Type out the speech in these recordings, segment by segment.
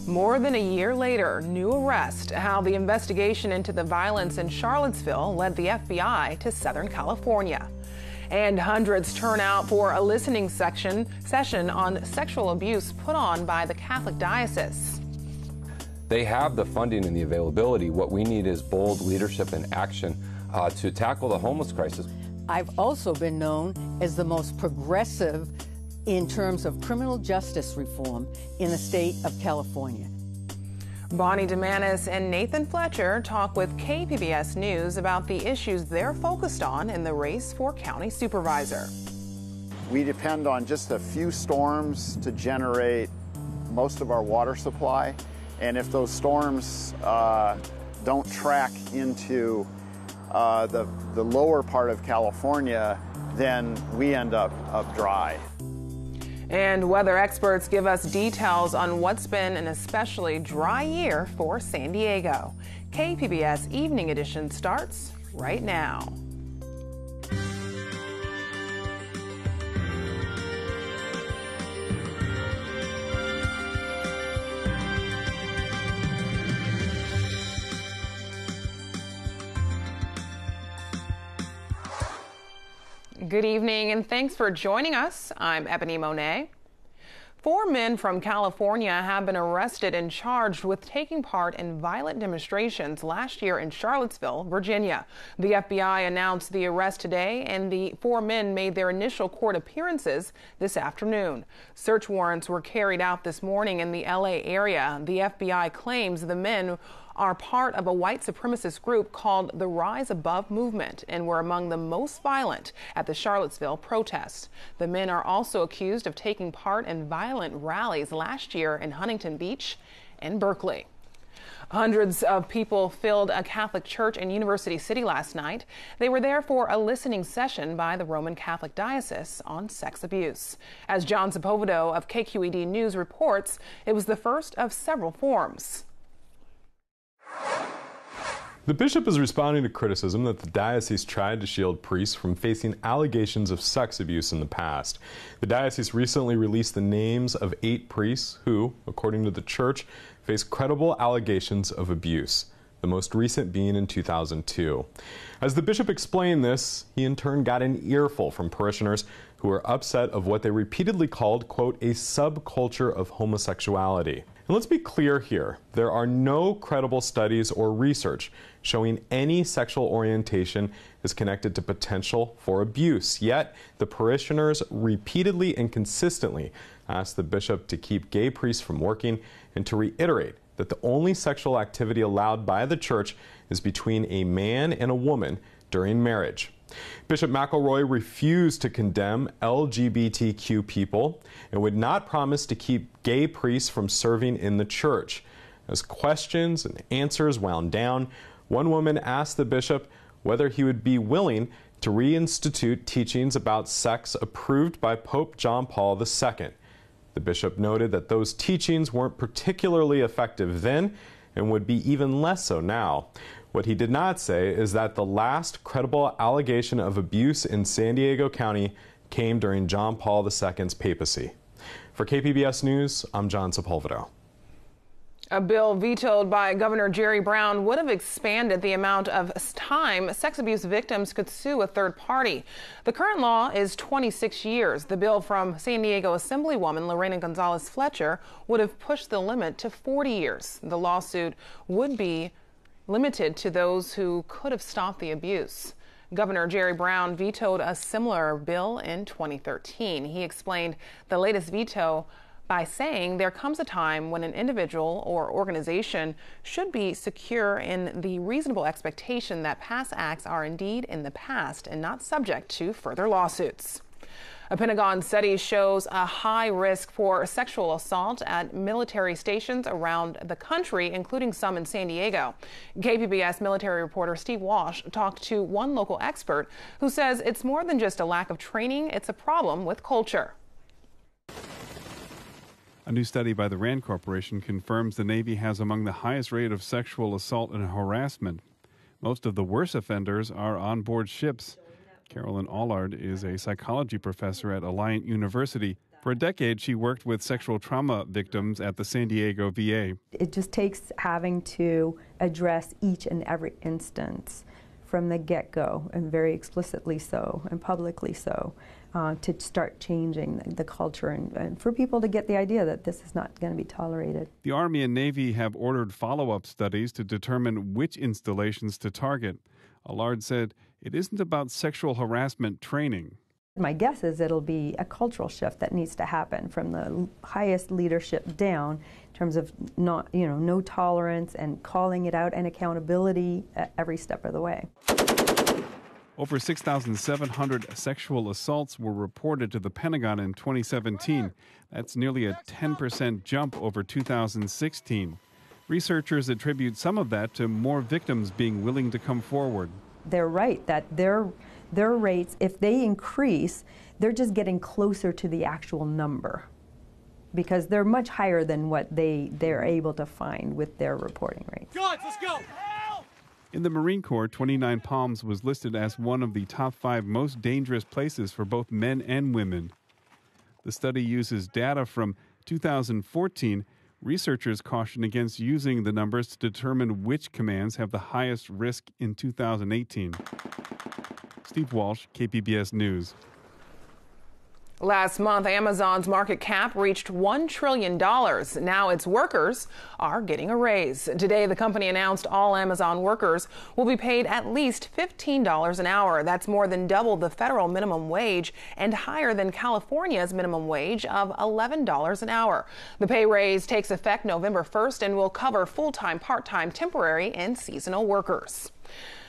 More than a year later, new arrest. How the investigation into the violence in Charlottesville led the FBI to Southern California. And hundreds turn out for a listening session on sexual abuse put on by the Catholic Diocese. They have the funding and the availability. What we need is bold leadership and action to tackle the homeless crisis. I've also been known as the most progressive in terms of criminal justice reform in the state of California. Bonnie Dumanis and Nathan Fletcher talk with KPBS News about the issues they're focused on in the race for county supervisor. We depend on just a few storms to generate most of our water supply, and if those storms don't track into the lower part of California, then we end up dry. And weather experts give us details on what's been an especially dry year for San Diego. KPBS Evening Edition starts right now. Good evening and thanks for joining us. I'm Ebony Monet. 4 men from California have been arrested and charged with taking part in violent demonstrations last year in Charlottesville, Virginia. The FBI announced the arrest today, and the 4 men made their initial court appearances this afternoon. Search warrants were carried out this morning in the LA area. The FBI claims the men are part of a white supremacist group called the Rise Above Movement and were among the most violent at the Charlottesville protests. The men are also accused of taking part in violent rallies last year in Huntington Beach and Berkeley. Hundreds of people filled a Catholic church in University City last night. They were there for a listening session by the Roman Catholic Diocese on sex abuse. As John Sepulveda of KQED News reports, it was the first of several forums. The bishop is responding to criticism that the diocese tried to shield priests from facing allegations of sex abuse in the past. The diocese recently released the names of 8 priests who, according to the church, face credible allegations of abuse, the most recent being in 2002. As the bishop explained this, he in turn got an earful from parishioners who were upset of what they repeatedly called, quote, a subculture of homosexuality. And let's be clear here, there are no credible studies or research showing any sexual orientation is connected to potential for abuse. Yet, the parishioners repeatedly and consistently asked the bishop to keep gay priests from working and to reiterate that the only sexual activity allowed by the church is between a man and a woman during marriage. Bishop McElroy refused to condemn LGBTQ people and would not promise to keep gay priests from serving in the church. As questions and answers wound down, one woman asked the bishop whether he would be willing to reinstitute teachings about sex approved by Pope John Paul II. The bishop noted that those teachings weren't particularly effective then and would be even less so now. What he did not say is that the last credible allegation of abuse in San Diego County came during John Paul II's papacy. For KPBS News, I'm John Sepulveda. A bill vetoed by Governor Jerry Brown would have expanded the amount of time sex abuse victims could sue a third party. The current law is 26 years. The bill from San Diego Assemblywoman Lorena Gonzalez Fletcher would have pushed the limit to 40 years. The lawsuit would be limited to those who could have stopped the abuse. Governor Jerry Brown vetoed a similar bill in 2013. He explained the latest veto by saying there comes a time when an individual or organization should be secure in the reasonable expectation that past acts are indeed in the past and not subject to further lawsuits. A Pentagon study shows a high risk for sexual assault at military stations around the country, including some in San Diego. KPBS military reporter Steve Walsh talked to one local expert who says it's more than just a lack of training, it's a problem with culture. A new study by the Rand Corporation confirms the Navy has among the highest rate of sexual assault and harassment. Most of the worst offenders are on board ships. Carolyn Allard is a psychology professor at Alliant University. For a decade, she worked with sexual trauma victims at the San Diego VA. It just takes having to address each and every instance from the get-go, and very explicitly so, and publicly so, to start changing the culture and for people to get the idea that this is not going to be tolerated. The Army and Navy have ordered follow-up studies to determine which installations to target. Allard said it isn't about sexual harassment training. My guess is it'll be a cultural shift that needs to happen from the highest leadership down in terms of no tolerance and calling it out and accountability at every step of the way. Over 6,700 sexual assaults were reported to the Pentagon in 2017. That's nearly a 10% jump over 2016. Researchers attribute some of that to more victims being willing to come forward. They're right that their rates, if they increase, they're just getting closer to the actual number because they're much higher than what they're able to find with their reporting rates. Guys, let's go! In the Marine Corps, 29 Palms was listed as one of the top 5 most dangerous places for both men and women. The study uses data from 2014. Researchers caution against using the numbers to determine which commands have the highest risk in 2018. Steve Walsh, KPBS News. Last month, Amazon's market cap reached $1 trillion. Now its workers are getting a raise. Today, the company announced all Amazon workers will be paid at least $15 an hour. That's more than double the federal minimum wage and higher than California's minimum wage of $11 an hour. The pay raise takes effect November 1st and will cover full-time, part-time, temporary, and seasonal workers.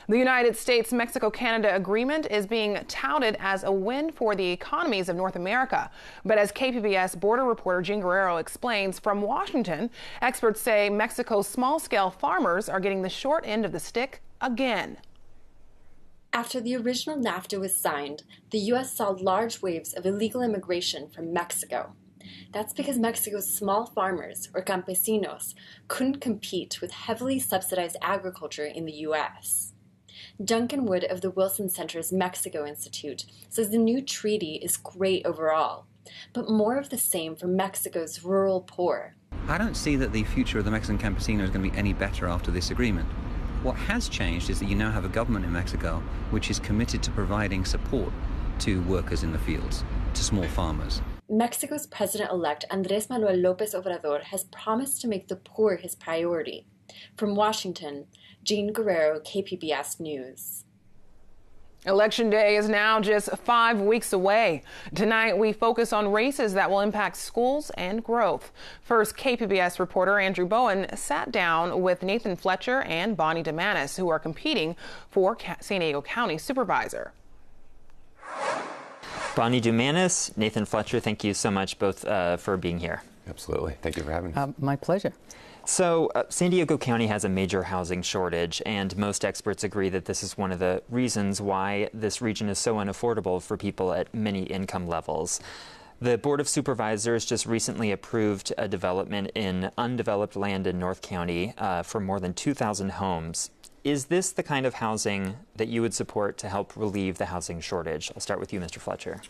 The United States-Mexico-Canada agreement is being touted as a win for the economies of North America. But as KPBS border reporter Jean Guerrero explains from Washington, experts say Mexico's small-scale farmers are getting the short end of the stick again. After the original NAFTA was signed, the U.S. saw large waves of illegal immigration from Mexico. That's because Mexico's small farmers, or campesinos, couldn't compete with heavily subsidized agriculture in the U.S. Duncan Wood of the Wilson Center's Mexico Institute says the new treaty is great overall, but more of the same for Mexico's rural poor. I don't see that the future of the Mexican campesino is going to be any better after this agreement. What has changed is that you now have a government in Mexico which is committed to providing support to workers in the fields, to small farmers. Mexico's president-elect Andrés Manuel López Obrador has promised to make the poor his priority. From Washington, Jean Guerrero, KPBS News. Election Day is now just 5 weeks away. Tonight, we focus on races that will impact schools and growth. First, KPBS reporter Andrew Bowen sat down with Nathan Fletcher and Bonnie Dumanis, who are competing for San Diego County supervisor. Bonnie Dumanis, Nathan Fletcher, thank you so much both for being here. Absolutely. Thank you for having me. My pleasure. So San Diego County has a major housing shortage, and most experts agree that this is one of the reasons why this region is so unaffordable for people at many income levels. The Board of Supervisors just recently approved a development in undeveloped land in North County for more than 2,000 homes. Is this the kind of housing that you would support to help relieve the housing shortage? I'll start with you, Mr. Fletcher.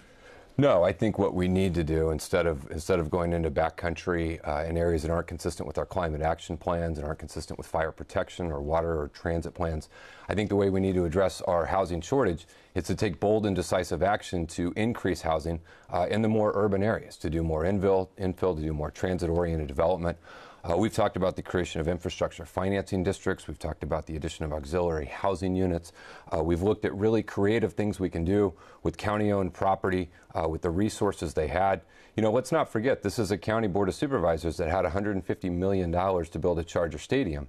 No, I think what we need to do instead of going into backcountry in areas that aren't consistent with our climate action plans and aren't consistent with fire protection or water or transit plans, I think the way we need to address our housing shortage is to take bold and decisive action to increase housing in the more urban areas, to do more infill, to do more transit-oriented development. We've talked about the creation of infrastructure financing districts. We've talked about the addition of auxiliary housing units. We've looked at really creative things we can do with county-owned property, with the resources they had. You know, let's not forget, this is a county board of supervisors that had $150 million to build a Charger Stadium.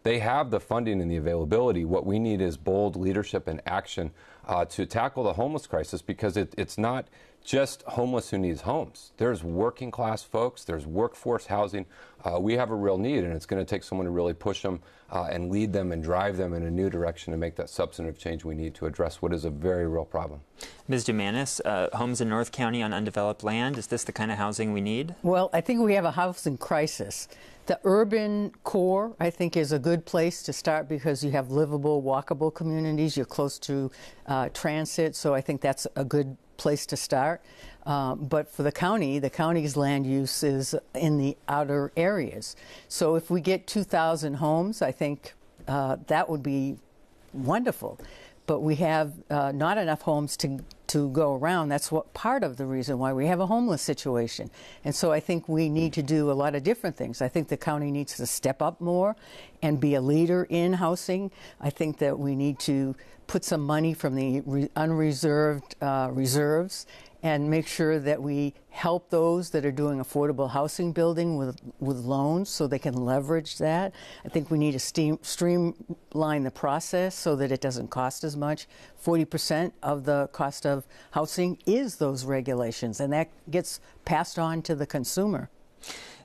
They have the funding and the availability. What we need is bold leadership and action to tackle the homeless crisis, because it's not just homeless who needs homes. There's working class folks, there's workforce housing. We have a real need, and it's going to take someone to really push them and lead them and drive them in a new direction to make that substantive change we need to address what is a very real problem. Ms. Dumanis, homes in North County on undeveloped land, is this the kind of housing we need? Well, I think we have a housing crisis. The urban core, I think, is a good place to start because you have livable, walkable communities. You're close to transit, so I think that's a good place to start. But for the county's land use is in the outer areas. So if we get 2,000 homes, I think that would be wonderful. But we have not enough homes to go around. That's what part of the reason why we have a homeless situation. And so I think we need to do a lot of different things. I think the county needs to step up more and be a leader in housing. I think that we need to put some money from the unreserved reserves and make sure that we help those that are doing affordable housing building with loans so they can leverage that. I think we need to streamline the process so that it doesn't cost as much. 40% of the cost of housing is those regulations, and that gets passed on to the consumer.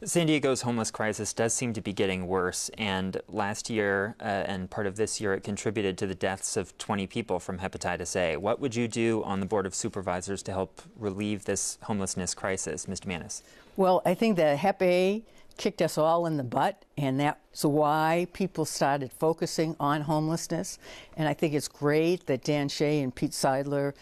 San Diego's homeless crisis does seem to be getting worse, and last year and part of this year it contributed to the deaths of 20 people from hepatitis A. What would you do on the Board of Supervisors to help relieve this homelessness crisis, Ms. Dumanis? Well, I think that Hep A kicked us all in the butt, and that's why people started focusing on homelessness. And I think it's great that Dan Shea and Pete Seidler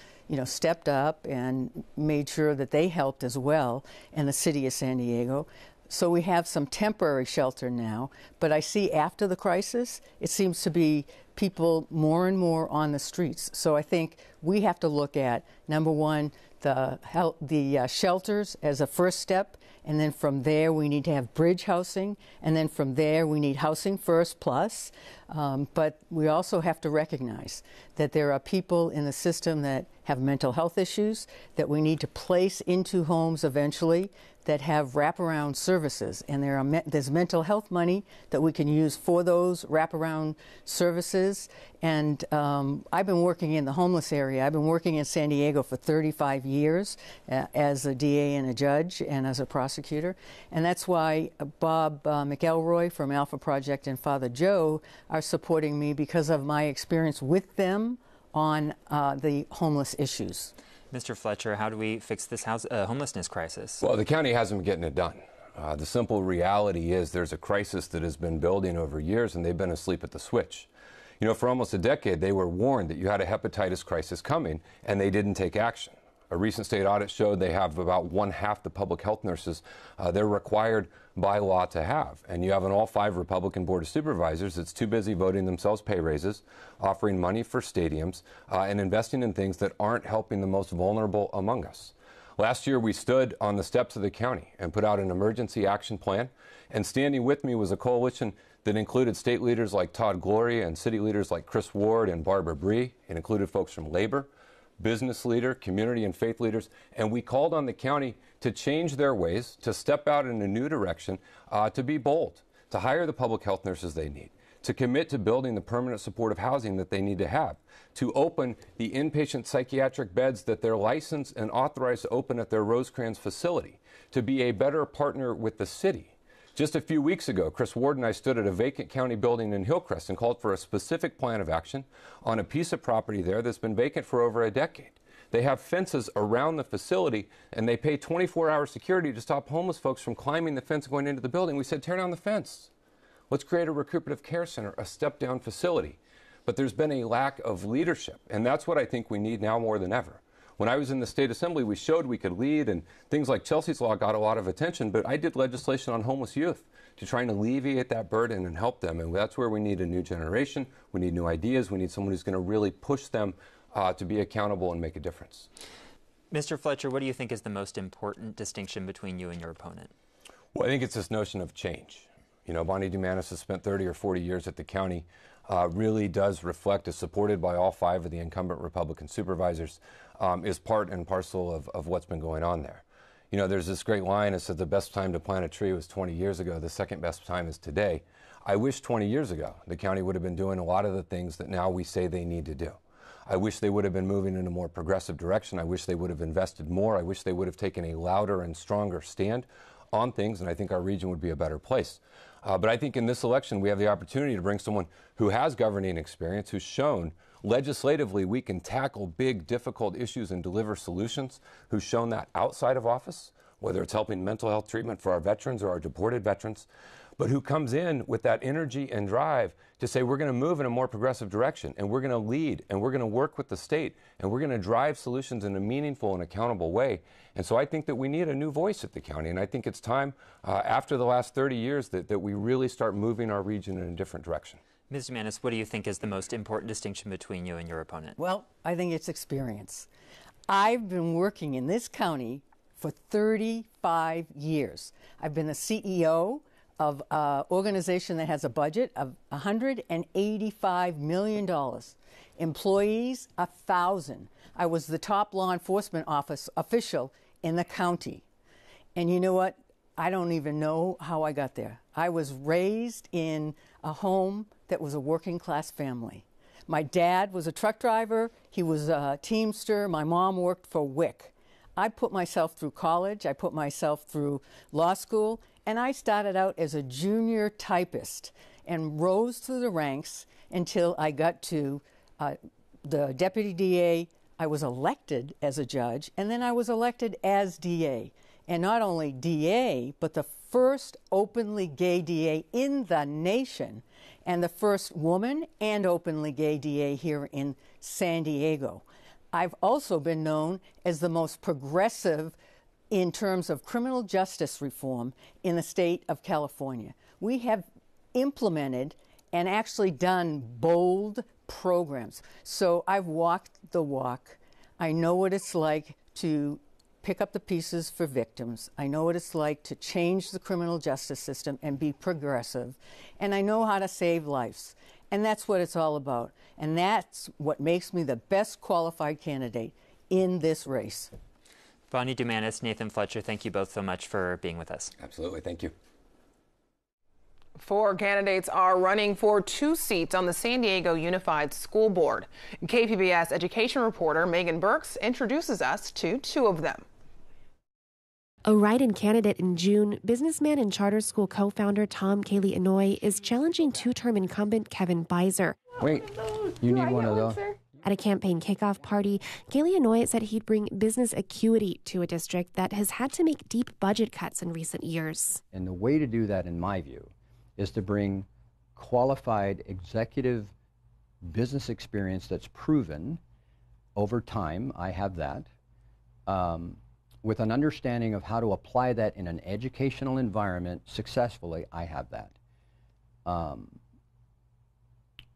stepped up and made sure that they helped as well, and the city of San Diego. So we have some temporary shelter now, but I see after the crisis, it seems to be people more and more on the streets. So I think we have to look at, number one, the shelters as a first step, and then from there we need to have bridge housing, and then from there we need Housing First Plus. But we also have to recognize that there are people in the system that have mental health issues that we need to place into homes eventually that have wraparound services, and there's mental health money that we can use for those wraparound services. And I've been working in the homeless area. I've been working in San Diego for 35 years as a DA and a judge and as a prosecutor. And that's why Bob McElroy from Alpha Project and Father Joe are supporting me because of my experience with them on the homeless issues. Mr. Fletcher, how do we fix this homelessness crisis? Well, the county hasn't been getting it done. The simple reality is there's a crisis that has been building over years, and they've been asleep at the switch. For almost a decade, they were warned that you had a hepatitis crisis coming, and they didn't take action. A recent state audit showed they have about 1/2 the public health nurses they're required by law to have. And you have an all-5 Republican Board of Supervisors that's too busy voting themselves pay raises, offering money for stadiums, and investing in things that aren't helping the most vulnerable among us. Last year, we stood on the steps of the county and put out an emergency action plan. And standing with me was a coalition that included state leaders like Todd Gloria and city leaders like Chris Ward and Barbara Bree. It included folks from labor, business leader, community and faith leaders, and we called on the county to change their ways, to step out in a new direction, to be bold, to hire the public health nurses they need, to commit to building the permanent supportive housing that they need to have, to open the inpatient psychiatric beds that they're licensed and authorized to open at their Rosecrans facility, to be a better partner with the city. Just a few weeks ago, Chris Ward and I stood at a vacant county building in Hillcrest and called for a specific plan of action on a piece of property there that's been vacant for over a decade. They have fences around the facility, and they pay 24-hour security to stop homeless folks from climbing the fence and going into the building. We said, tear down the fence. Let's create a recuperative care center, a step-down facility. But there's been a lack of leadership, and that's what I think we need now more than ever. When I was in the state assembly, we showed we could lead, and things like Chelsea's Law got a lot of attention, but I did legislation on homeless youth to try and alleviate that burden and help them, and that's where we need a new generation. We need new ideas. We need someone who's going to really push them to be accountable and make a difference. Mr. Fletcher, what do you think is the most important distinction between you and your opponent? Well, I think it's this notion of change. Bonnie Dumanis has spent 30 or 40 years at the county, really does reflect, is supported by all 5 of the incumbent Republican supervisors, is part and parcel of what's been going on there. There's this great line that said the best time to plant a tree was 20 years ago. The second best time is today. I wish 20 years ago the county would have been doing a lot of the things that now we say they need to do. I wish they would have been moving in a more progressive direction. I wish they would have invested more. I wish they would have taken a louder and stronger stand on things, and I think our region would be a better place. But I think in this election, we have the opportunity to bring someone who has governing experience, who's shown legislatively we can tackle big, difficult issues and deliver solutions, who's shown that outside of office, whether it's helping mental health treatment for our veterans or our deported veterans. but who comes in with that energy and drive to say we're going to move in a more progressive direction, and we're going to lead, and we're going to work with the state, and we're going to drive solutions in a meaningful and accountable way. And so I think that we need a new voice at the county, and I think it's time, after the last 30 years, that we really start moving our region in a different direction. Ms. Dumanis, what do you think is the most important distinction between you and your opponent? Well, I think it's experience. I've been working in this county for 35 years. I've been the CEO of an organization that has a budget of $185 million. Employees, 1,000. I was the top law enforcement official in the county. And you know what? I don't even know how I got there. I was raised in a home that was a working class family. My dad was a truck driver. He was a teamster. My mom worked for WIC. I put myself through college. I put myself through law school. And I started out as a junior typist and rose through the ranks until I got to the deputy DA. I was elected as a judge, and then I was elected as DA. And not only DA, but the first openly gay DA in the nation, and the first woman and openly gay DA here in San Diego. I've also been known as the most progressive in terms of criminal justice reform in the state of California. We have implemented and actually done bold programs. So I've walked the walk. I know what it's like to pick up the pieces for victims. I know what it's like to change the criminal justice system and be progressive. And I know how to save lives. And that's what it's all about. And that's what makes me the best qualified candidate in this race. Bonnie Dumanis, Nathan Fletcher, thank you both so much for being with us. Absolutely. Thank you. 4 candidates are running for 2 seats on the San Diego Unified School Board. KPBS education reporter Megan Burks introduces us to 2 of them. A write-in candidate in June, businessman and charter school co-founder Tom Cayley-Inouye is challenging 2-term incumbent Kevin Beiser. Wait, you need one of those? At a campaign kickoff party, Cayley-Inouye said he'd bring business acuity to a district that has had to make deep budget cuts in recent years. And the way to do that, in my view, is to bring qualified executive business experience that's proven over time. I have that. With an understanding of how to apply that in an educational environment successfully, I have that.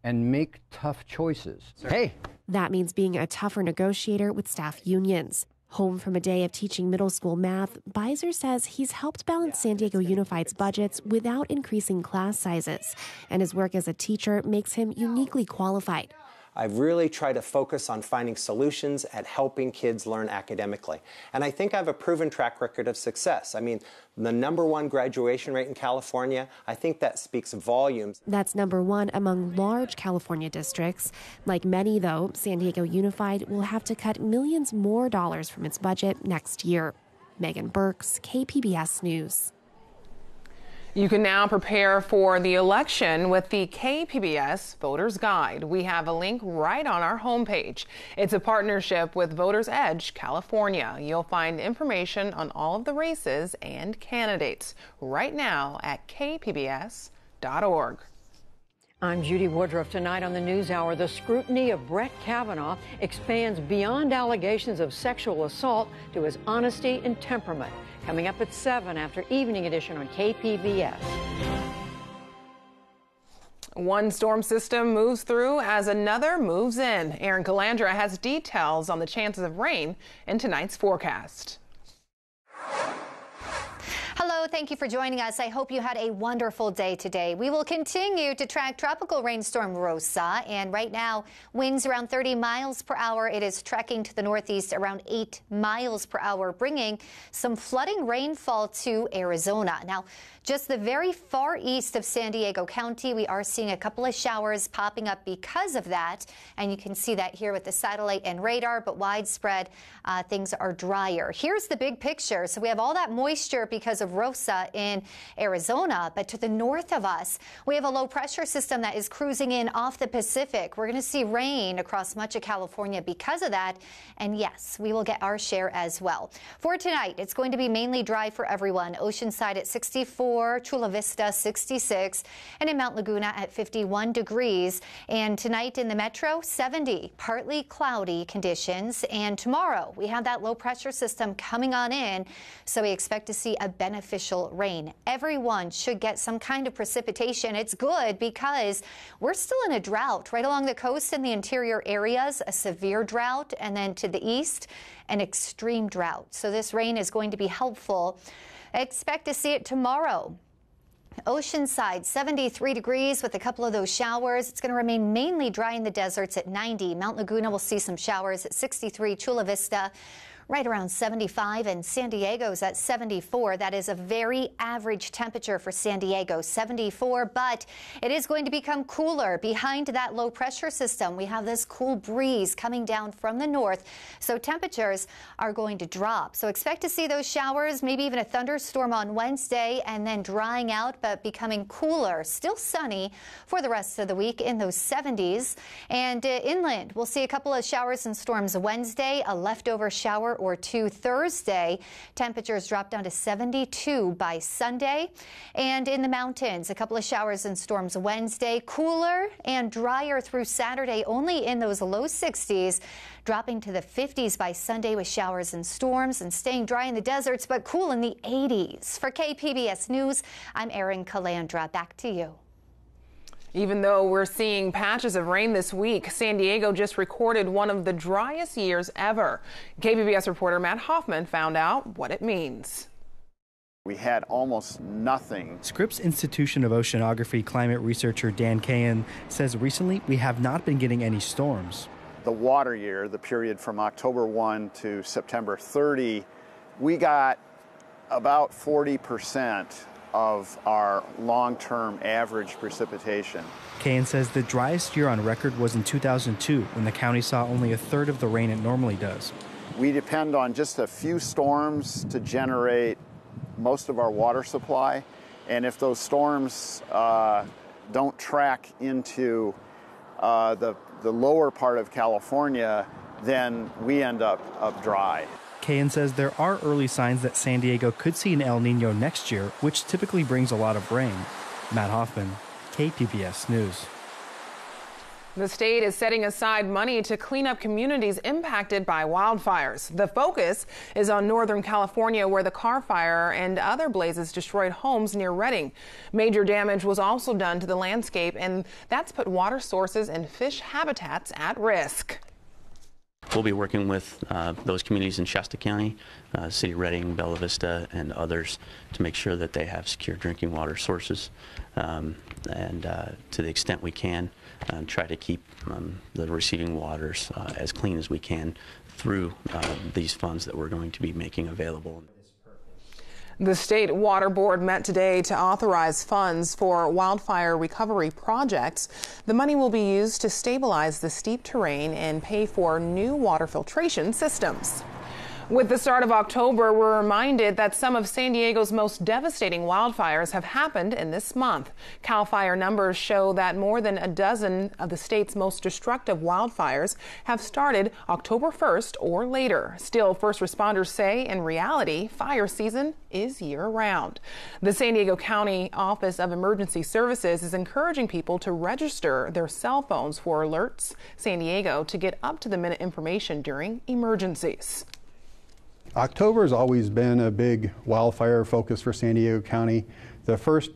And make tough choices. Hey! That means being a tougher negotiator with staff unions. Home from a day of teaching middle school math, Beiser says he's helped balance San Diego Unified's budgets without increasing class sizes, and his work as a teacher makes him uniquely qualified. I've really tried to focus on finding solutions at helping kids learn academically. And I think I have a proven track record of success. I mean, the #1 graduation rate in California, I think that speaks volumes. That's #1 among large California districts. Like many, though, San Diego Unified will have to cut millions more dollars from its budget next year. Megan Burks, KPBS News. You can now prepare for the election with the KPBS Voters Guide. We have a link right on our homepage. It's a partnership with Voters Edge California. You'll find information on all of the races and candidates right now at kpbs.org. I'm Judy Woodruff. Tonight on the NewsHour, the scrutiny of Brett Kavanaugh expands beyond allegations of sexual assault to his honesty and temperament. Coming up at 7 after Evening Edition on KPBS. One storm system moves through as another moves in. Aaron Calandra has details on the chances of rain in tonight's forecast. Hello, thank you for joining us. I hope you had a wonderful day today. We will continue to track tropical rainstorm Rosa, and right now winds around 30 miles per hour. It is trekking to the northeast around 8 miles per hour, bringing some flooding rainfall to Arizona. Now, just the very far east of San Diego County, we are seeing a couple of showers popping up because of that, and you can see that here with the satellite and radar, but widespread things are drier. Here's the big picture. So we have all that moisture because of Rosa Rosa in Arizona. But to the north of us, we have a low pressure system that is cruising in off the Pacific. We're going to see rain across much of California because of that. And yes, we will get our share as well. For tonight, it's going to be mainly dry for everyone. Oceanside at 64, Chula Vista 66, and in Mount Laguna at 51 degrees. And tonight in the metro, 70, partly cloudy conditions. And tomorrow, we have that low pressure system coming on in, so we expect to see a beneficial rain. Everyone should get some kind of precipitation. It's good because we're still in a drought right along the coast in the interior areas, a severe drought, and then to the east, an extreme drought. So this rain is going to be helpful. Expect to see it tomorrow. Oceanside, 73 degrees with a couple of those showers. It's going to remain mainly dry in the deserts at 90. Mount Laguna will see some showers at 63. Chula Vista right around 75, and San Diego's at 74. That is a very average temperature for San Diego, 74, but it is going to become cooler. Behind that low pressure system, we have this cool breeze coming down from the north, so temperatures are going to drop. So expect to see those showers, maybe even a thunderstorm on Wednesday, and then drying out but becoming cooler. Still sunny for the rest of the week in those 70s. And inland, we'll see a couple of showers and storms Wednesday, a leftover shower or two Thursday. Temperatures drop down to 72 by Sunday. And in the mountains, a couple of showers and storms Wednesday, cooler and drier through Saturday, only in those low 60s, dropping to the 50s by Sunday with showers and storms, and staying dry in the deserts but cool in the 80s. For KPBS News, I'm Erin Calandra. Back to you. Even though we're seeing patches of rain this week, San Diego just recorded one of the driest years ever. KPBS reporter Matt Hoffman found out what it means. We had almost nothing. Scripps Institution of Oceanography climate researcher Dan Cahan says recently we have not been getting any storms. The water year, the period from October 1 to September 30, we got about 40% of our long-term average precipitation. Cahan says the driest year on record was in 2002, when the county saw only a third of the rain it normally does. We depend on just a few storms to generate most of our water supply, and if those storms don't track into the lower part of California, then we end up dry. Cahan says there are early signs that San Diego could see an El Nino next year, which typically brings a lot of rain. Matt Hoffman, KPBS News. The state is setting aside money to clean up communities impacted by wildfires. The focus is on Northern California, where the Carr Fire and other blazes destroyed homes near Redding. Major damage was also done to the landscape, and that's put water sources and fish habitats at risk. We'll be working with those communities in Shasta County, City of Redding, Bella Vista, and others to make sure that they have secure drinking water sources, and to the extent we can, try to keep the receiving waters as clean as we can through these funds that we're going to be making available. The State Water Board met today to authorize funds for wildfire recovery projects. The money will be used to stabilize the steep terrain and pay for new water filtration systems. With the start of October, we're reminded that some of San Diego's most devastating wildfires have happened in this month. CAL FIRE numbers show that more than a dozen of the state's most destructive wildfires have started October 1st or later. Still, first responders say, in reality, fire season is year-round. The San Diego County Office of Emergency Services is encouraging people to register their cell phones for alerts San Diego to get up-to-the-minute information during emergencies. October has always been a big wildfire focus for San Diego County. The first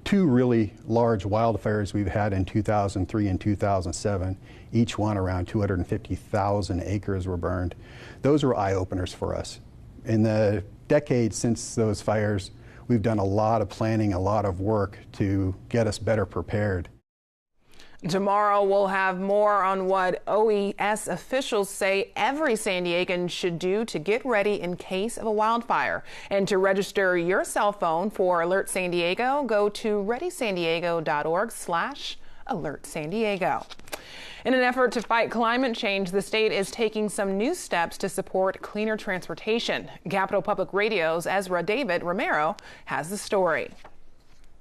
two really large wildfires we've had in 2003 and 2007, each one around 250,000 acres were burned. Those were eye-openers for us. In the decades since those fires, we've done a lot of planning, a lot of work to get us better prepared. Tomorrow we'll have more on what OES officials say every San Diegan should do to get ready in case of a wildfire. And to register your cell phone for Alert San Diego, go to readysandiego.org/Alert San Diego. In an effort to fight climate change, the state is taking some new steps to support cleaner transportation. Capitol Public Radio's Ezra David Romero has the story.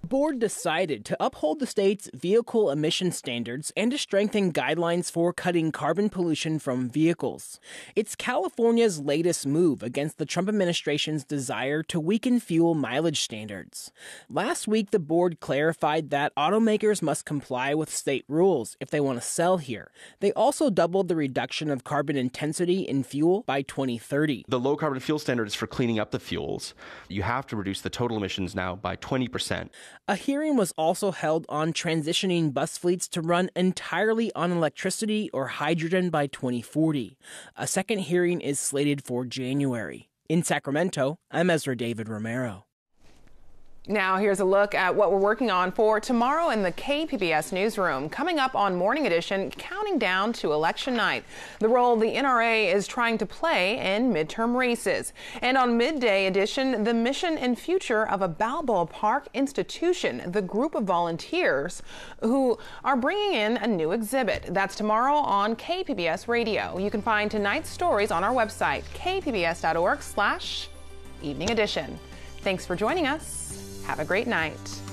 The board decided to uphold the state's vehicle emission standards and to strengthen guidelines for cutting carbon pollution from vehicles. It's California's latest move against the Trump administration's desire to weaken fuel mileage standards. Last week, the board clarified that automakers must comply with state rules if they want to sell here. They also doubled the reduction of carbon intensity in fuel by 2030. The low carbon fuel standard is for cleaning up the fuels. You have to reduce the total emissions now by 20%. A hearing was also held on transitioning bus fleets to run entirely on electricity or hydrogen by 2040. A second hearing is slated for January. In Sacramento, I'm Ezra David Romero. Now here's a look at what we're working on for tomorrow in the KPBS newsroom. Coming up on Morning Edition, counting down to election night, the role the NRA is trying to play in midterm races. And on Midday Edition, the mission and future of a Balboa Park institution, the group of volunteers who are bringing in a new exhibit. That's tomorrow on KPBS Radio. You can find tonight's stories on our website, kpbs.org/evening edition. Thanks for joining us. Have a great night.